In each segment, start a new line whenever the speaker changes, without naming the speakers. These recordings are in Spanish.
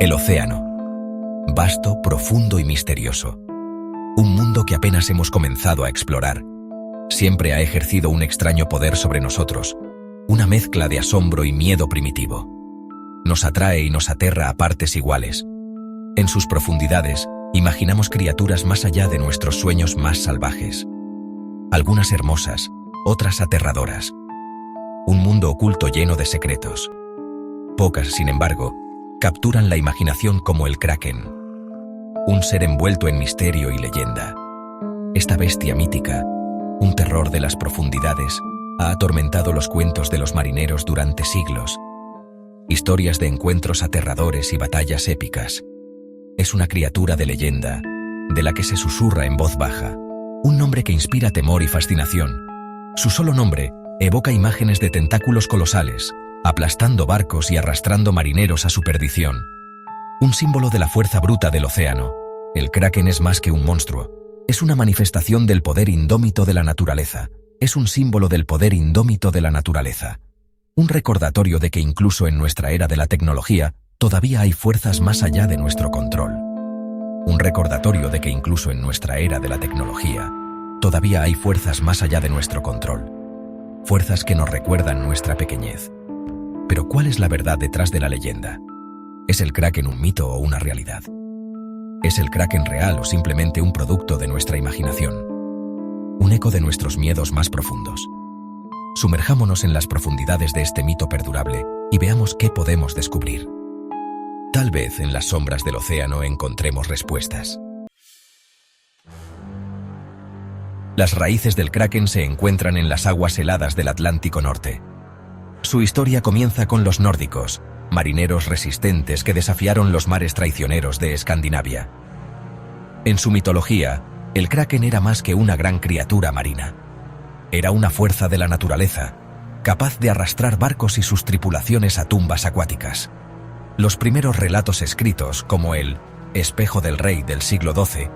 El océano. Vasto, profundo y misterioso. Un mundo que apenas hemos comenzado a explorar. Siempre ha ejercido un extraño poder sobre nosotros, una mezcla de asombro y miedo primitivo. Nos atrae y nos aterra a partes iguales. En sus profundidades, imaginamos criaturas más allá de nuestros sueños más salvajes. Algunas hermosas, otras aterradoras. Un mundo oculto lleno de secretos. Pocas, sin embargo, capturan la imaginación como el kraken. Un ser envuelto en misterio y leyenda. Esta bestia mítica, un terror de las profundidades, ha atormentado los cuentos de los marineros durante siglos. Historias de encuentros aterradores y batallas épicas. Es una criatura de leyenda, de la que se susurra en voz baja. Un nombre que inspira temor y fascinación. Su solo nombre evoca imágenes de tentáculos colosales, aplastando barcos y arrastrando marineros a su perdición. Un símbolo de la fuerza bruta del océano. El kraken es más que un monstruo. Es una manifestación del poder indómito de la naturaleza. Es un símbolo del poder indómito de la naturaleza. Un recordatorio de que incluso en nuestra era de la tecnología, todavía hay fuerzas más allá de nuestro control. Un recordatorio de que incluso en nuestra era de la tecnología, todavía hay fuerzas más allá de nuestro control. Fuerzas que nos recuerdan nuestra pequeñez. Pero ¿cuál es la verdad detrás de la leyenda? ¿Es el kraken un mito o una realidad? ¿Es el kraken real o simplemente un producto de nuestra imaginación? Un eco de nuestros miedos más profundos. Sumerjámonos en las profundidades de este mito perdurable y veamos qué podemos descubrir. Tal vez en las sombras del océano encontremos respuestas. Las raíces del kraken se encuentran en las aguas heladas del Atlántico Norte. Su historia comienza con los nórdicos, marineros resistentes que desafiaron los mares traicioneros de Escandinavia. En su mitología, el kraken era más que una gran criatura marina. Era una fuerza de la naturaleza, capaz de arrastrar barcos y sus tripulaciones a tumbas acuáticas. Los primeros relatos escritos, como el Espejo del Rey del siglo XII,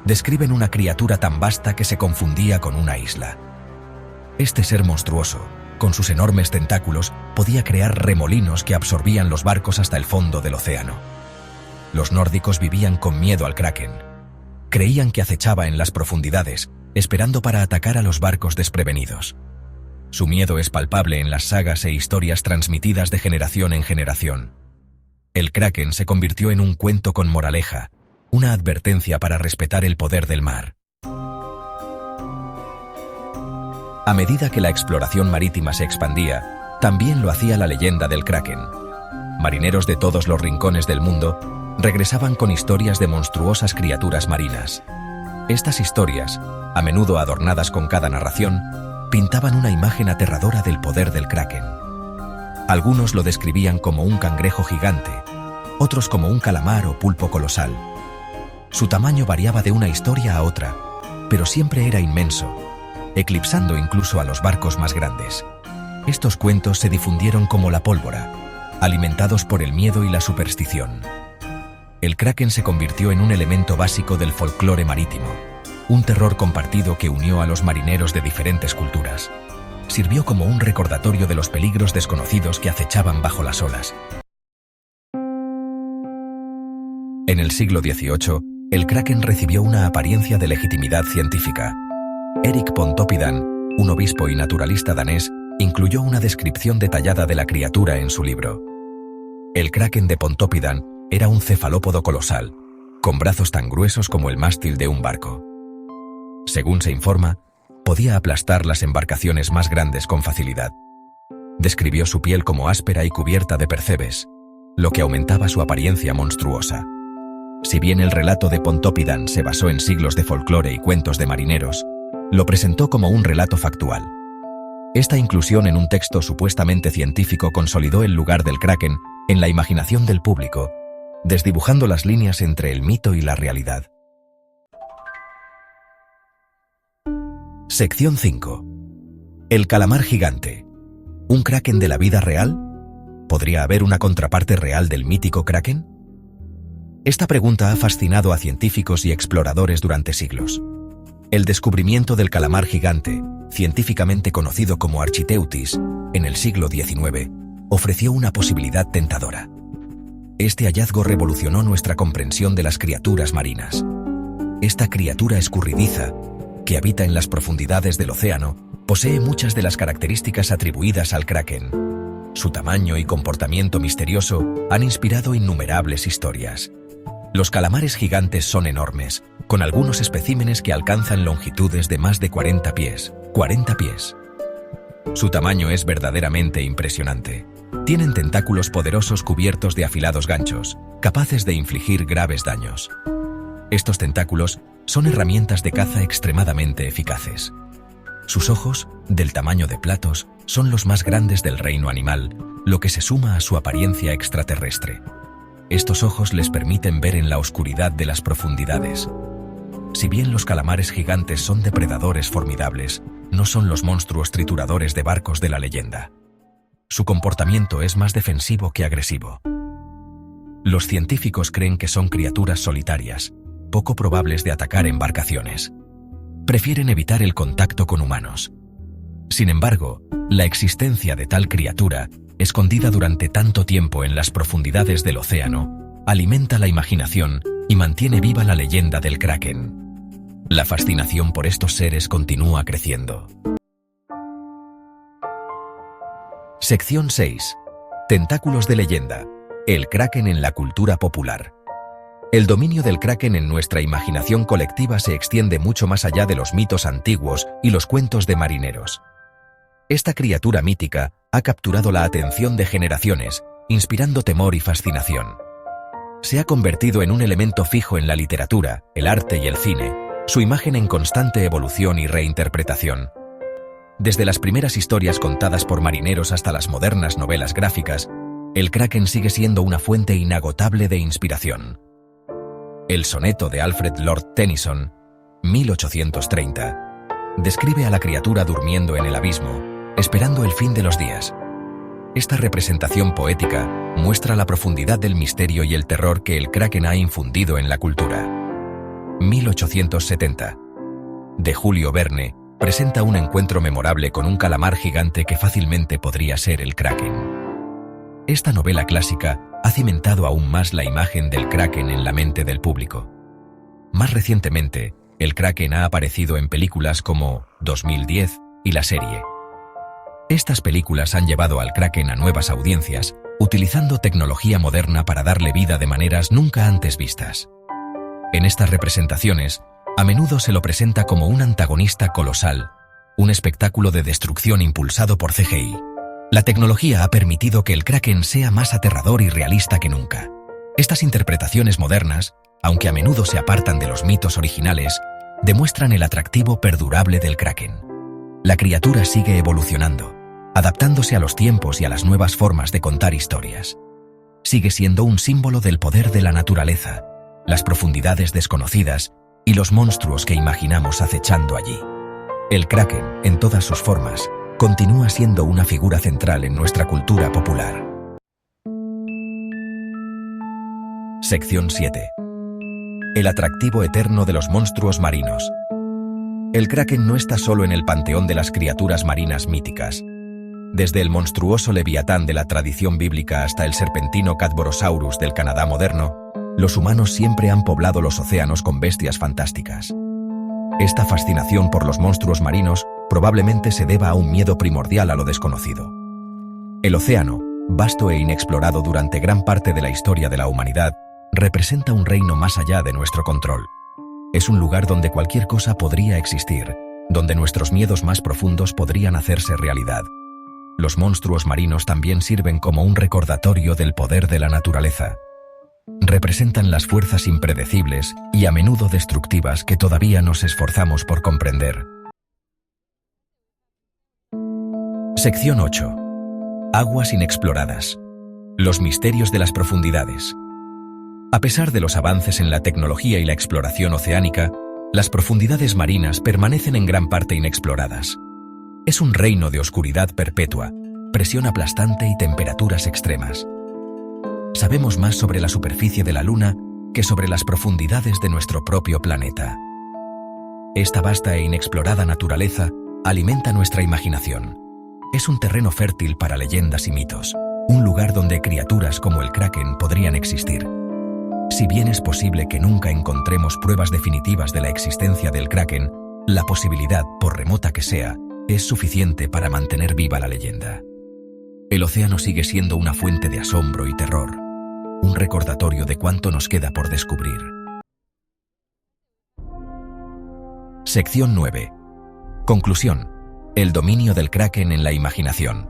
describen una criatura tan vasta que se confundía con una isla. Este ser monstruoso, con sus enormes tentáculos, podía crear remolinos que absorbían los barcos hasta el fondo del océano. Los nórdicos vivían con miedo al kraken. Creían que acechaba en las profundidades, esperando para atacar a los barcos desprevenidos. Su miedo es palpable en las sagas e historias transmitidas de generación en generación. El kraken se convirtió en un cuento con moraleja, una advertencia para respetar el poder del mar. A medida que la exploración marítima se expandía, también lo hacía la leyenda del kraken. Marineros de todos los rincones del mundo regresaban con historias de monstruosas criaturas marinas. Estas historias, a menudo adornadas con cada narración, pintaban una imagen aterradora del poder del kraken. Algunos lo describían como un cangrejo gigante, otros como un calamar o pulpo colosal. Su tamaño variaba de una historia a otra, pero siempre era inmenso, eclipsando incluso a los barcos más grandes. Estos cuentos se difundieron como la pólvora, alimentados por el miedo y la superstición. El kraken se convirtió en un elemento básico del folclore marítimo, un terror compartido que unió a los marineros de diferentes culturas. Sirvió como un recordatorio de los peligros desconocidos que acechaban bajo las olas. En el siglo XVIII, el kraken recibió una apariencia de legitimidad científica. Erik Pontoppidan, un obispo y naturalista danés, incluyó una descripción detallada de la criatura en su libro. El kraken de Pontoppidan era un cefalópodo colosal, con brazos tan gruesos como el mástil de un barco. Según se informa, podía aplastar las embarcaciones más grandes con facilidad. Describió su piel como áspera y cubierta de percebes, lo que aumentaba su apariencia monstruosa. Si bien el relato de Pontoppidan se basó en siglos de folclore y cuentos de marineros, lo presentó como un relato factual. Esta inclusión en un texto supuestamente científico consolidó el lugar del kraken en la imaginación del público, desdibujando las líneas entre el mito y la realidad. Sección 5. El calamar gigante. ¿Un kraken de la vida real? ¿Podría haber una contraparte real del mítico kraken? Esta pregunta ha fascinado a científicos y exploradores durante siglos. El descubrimiento del calamar gigante, científicamente conocido como Architeuthis, en el siglo XIX, ofreció una posibilidad tentadora. Este hallazgo revolucionó nuestra comprensión de las criaturas marinas. Esta criatura escurridiza, que habita en las profundidades del océano, posee muchas de las características atribuidas al kraken. Su tamaño y comportamiento misterioso han inspirado innumerables historias. Los calamares gigantes son enormes, con algunos especímenes que alcanzan longitudes de más de 40 pies. 40 pies. Su tamaño es verdaderamente impresionante. Tienen tentáculos poderosos cubiertos de afilados ganchos, capaces de infligir graves daños. Estos tentáculos son herramientas de caza extremadamente eficaces. Sus ojos, del tamaño de platos, son los más grandes del reino animal, lo que se suma a su apariencia extraterrestre. Estos ojos les permiten ver en la oscuridad de las profundidades. Si bien los calamares gigantes son depredadores formidables, no son los monstruos trituradores de barcos de la leyenda. Su comportamiento es más defensivo que agresivo. Los científicos creen que son criaturas solitarias, poco probables de atacar embarcaciones. Prefieren evitar el contacto con humanos. Sin embargo, la existencia de tal criatura, escondida durante tanto tiempo en las profundidades del océano, alimenta la imaginación y mantiene viva la leyenda del kraken. La fascinación por estos seres continúa creciendo. Sección 6. Tentáculos de leyenda. El kraken en la cultura popular. El dominio del kraken en nuestra imaginación colectiva se extiende mucho más allá de los mitos antiguos y los cuentos de marineros. Esta criatura mítica ha capturado la atención de generaciones, inspirando temor y fascinación. Se ha convertido en un elemento fijo en la literatura, el arte y el cine, su imagen en constante evolución y reinterpretación. Desde las primeras historias contadas por marineros hasta las modernas novelas gráficas, el kraken sigue siendo una fuente inagotable de inspiración. El soneto de Alfred Lord Tennyson, 1830, describe a la criatura durmiendo en el abismo, esperando el fin de los días. Esta representación poética muestra la profundidad del misterio y el terror que el kraken ha infundido en la cultura. 1870. De Julio Verne, presenta un encuentro memorable con un calamar gigante que fácilmente podría ser el kraken. Esta novela clásica ha cimentado aún más la imagen del kraken en la mente del público. Más recientemente, el kraken ha aparecido en películas como 2010 y la serie. Estas películas han llevado al kraken a nuevas audiencias, utilizando tecnología moderna para darle vida de maneras nunca antes vistas. En estas representaciones, a menudo se lo presenta como un antagonista colosal, un espectáculo de destrucción impulsado por CGI. La tecnología ha permitido que el kraken sea más aterrador y realista que nunca. Estas interpretaciones modernas, aunque a menudo se apartan de los mitos originales, demuestran el atractivo perdurable del kraken. La criatura sigue evolucionando, adaptándose a los tiempos y a las nuevas formas de contar historias. Sigue siendo un símbolo del poder de la naturaleza, las profundidades desconocidas y los monstruos que imaginamos acechando allí. El kraken, en todas sus formas, continúa siendo una figura central en nuestra cultura popular. Sección 7. El atractivo eterno de los monstruos marinos. El kraken no está solo en el panteón de las criaturas marinas míticas. Desde el monstruoso leviatán de la tradición bíblica hasta el serpentino Cadborosaurus del Canadá moderno, los humanos siempre han poblado los océanos con bestias fantásticas. Esta fascinación por los monstruos marinos probablemente se deba a un miedo primordial a lo desconocido. El océano, vasto e inexplorado durante gran parte de la historia de la humanidad, representa un reino más allá de nuestro control. Es un lugar donde cualquier cosa podría existir, donde nuestros miedos más profundos podrían hacerse realidad. Los monstruos marinos también sirven como un recordatorio del poder de la naturaleza. Representan las fuerzas impredecibles y a menudo destructivas que todavía nos esforzamos por comprender. Sección 8. Aguas inexploradas. Los misterios de las profundidades. A pesar de los avances en la tecnología y la exploración oceánica, las profundidades marinas permanecen en gran parte inexploradas. Es un reino de oscuridad perpetua, presión aplastante y temperaturas extremas. Sabemos más sobre la superficie de la Luna que sobre las profundidades de nuestro propio planeta. Esta vasta e inexplorada naturaleza alimenta nuestra imaginación. Es un terreno fértil para leyendas y mitos. un lugar donde criaturas como el Kraken podrían existir. Si bien es posible que nunca encontremos pruebas definitivas de la existencia del Kraken, la posibilidad, por remota que sea, es suficiente para mantener viva la leyenda. El océano sigue siendo una fuente de asombro y terror, un recordatorio de cuánto nos queda por descubrir. Sección 9. Conclusión. El dominio del Kraken en la imaginación.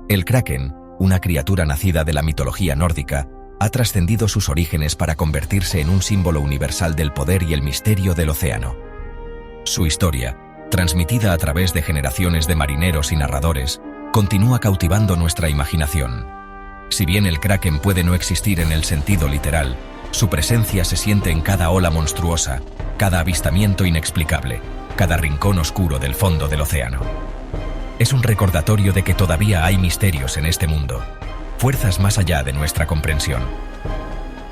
El Kraken, una criatura nacida de la mitología nórdica, ha trascendido sus orígenes para convertirse en un símbolo universal del poder y el misterio del océano. Su historia, transmitida a través de generaciones de marineros y narradores, continúa cautivando nuestra imaginación. Si bien el Kraken puede no existir en el sentido literal, su presencia se siente en cada ola monstruosa, cada avistamiento inexplicable, cada rincón oscuro del fondo del océano. Es un recordatorio de que todavía hay misterios en este mundo, fuerzas más allá de nuestra comprensión.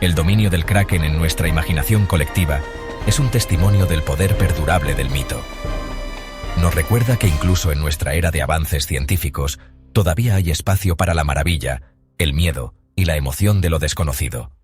El dominio del Kraken en nuestra imaginación colectiva es un testimonio del poder perdurable del mito. Nos recuerda que incluso en nuestra era de avances científicos, todavía hay espacio para la maravilla, el miedo y la emoción de lo desconocido.